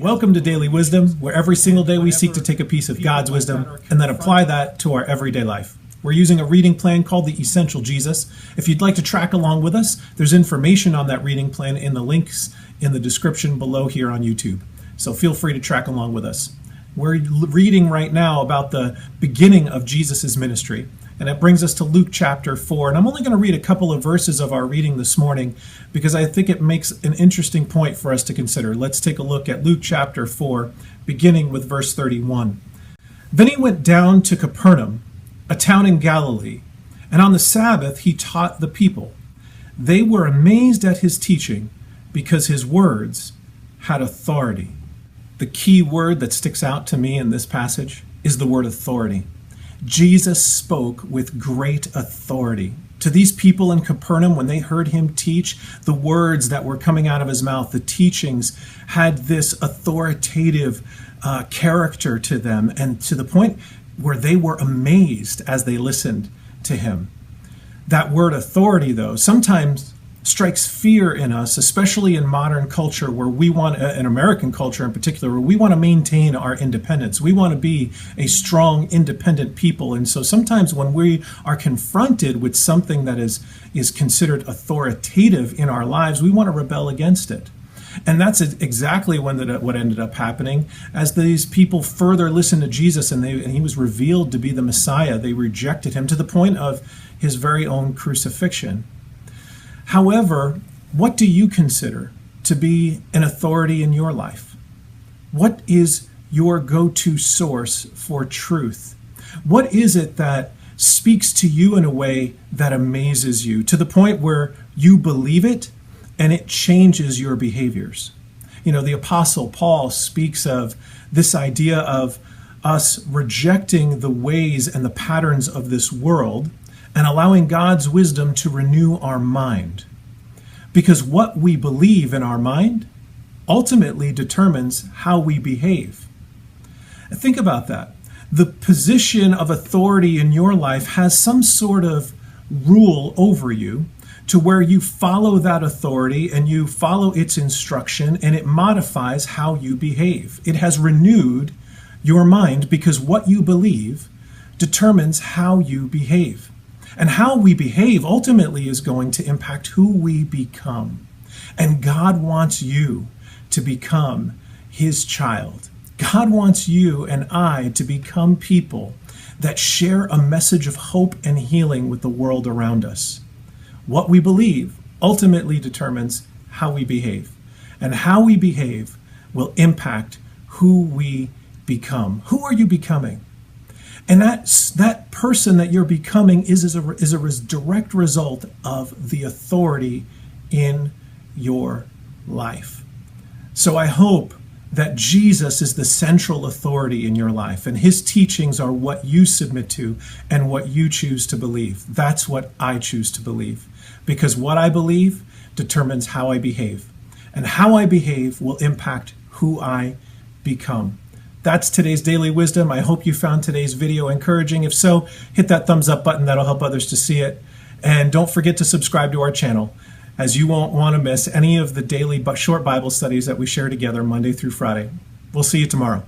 Welcome to Daily Wisdom, where every single day we seek to take a piece of God's wisdom and then apply that to our everyday life. We're using a reading plan called The Essential Jesus. If you'd like to track along with us, there's information on that reading plan in the links in the description below here on YouTube. So feel free to track along with us. We're reading right now about the beginning of Jesus' ministry, and it brings us to Luke chapter 4. And I'm only going to read a couple of verses of our reading this morning because I think it makes an interesting point for us to consider. Let's take a look at Luke chapter 4, beginning with verse 31. Then he went down to Capernaum, a town in Galilee, and on the Sabbath he taught the people. They were amazed at his teaching because his words had authority. The key word that sticks out to me in this passage is the word authority. Jesus spoke with great authority. To these people in Capernaum, when they heard him teach, the words that were coming out of his mouth, the teachings, had this authoritative character to them, and to the point where they were amazed as they listened to him. That word authority, though, sometimes strikes fear in us, especially in modern culture where we want, in American culture in particular, where we want to maintain our independence. We want to be a strong, independent people. And so sometimes when we are confronted with something that is considered authoritative in our lives, we want to rebel against it. And that's exactly what ended up happening as these people further listened to Jesus and he was revealed to be the Messiah. They rejected him to the point of his very own crucifixion. However, what do you consider to be an authority in your life? What is your go-to source for truth? What is it that speaks to you in a way that amazes you to the point where you believe it and it changes your behaviors? You know, the Apostle Paul speaks of this idea of us rejecting the ways and the patterns of this world and allowing God's wisdom to renew our mind. Because what we believe in our mind ultimately determines how we behave. Think about that. The position of authority in your life has some sort of rule over you to where you follow that authority and you follow its instruction and it modifies how you behave. It has renewed your mind because what you believe determines how you behave. And how we behave ultimately is going to impact who we become. And God wants you to become his child. God wants you and I to become people that share a message of hope and healing with the world around us. What we believe ultimately determines how we behave. And how we behave will impact who we become. Who are you becoming? And that person that you're becoming is a direct result of the authority in your life. So I hope that Jesus is the central authority in your life, and his teachings are what you submit to and what you choose to believe. That's what I choose to believe, because what I believe determines how I behave, and how I behave will impact who I become. That's today's Daily Wisdom. I hope you found today's video encouraging. If so, hit that thumbs up button. That'll help others to see it. And don't forget to subscribe to our channel, as you won't want to miss any of the daily but short Bible studies that we share together Monday through Friday. We'll see you tomorrow.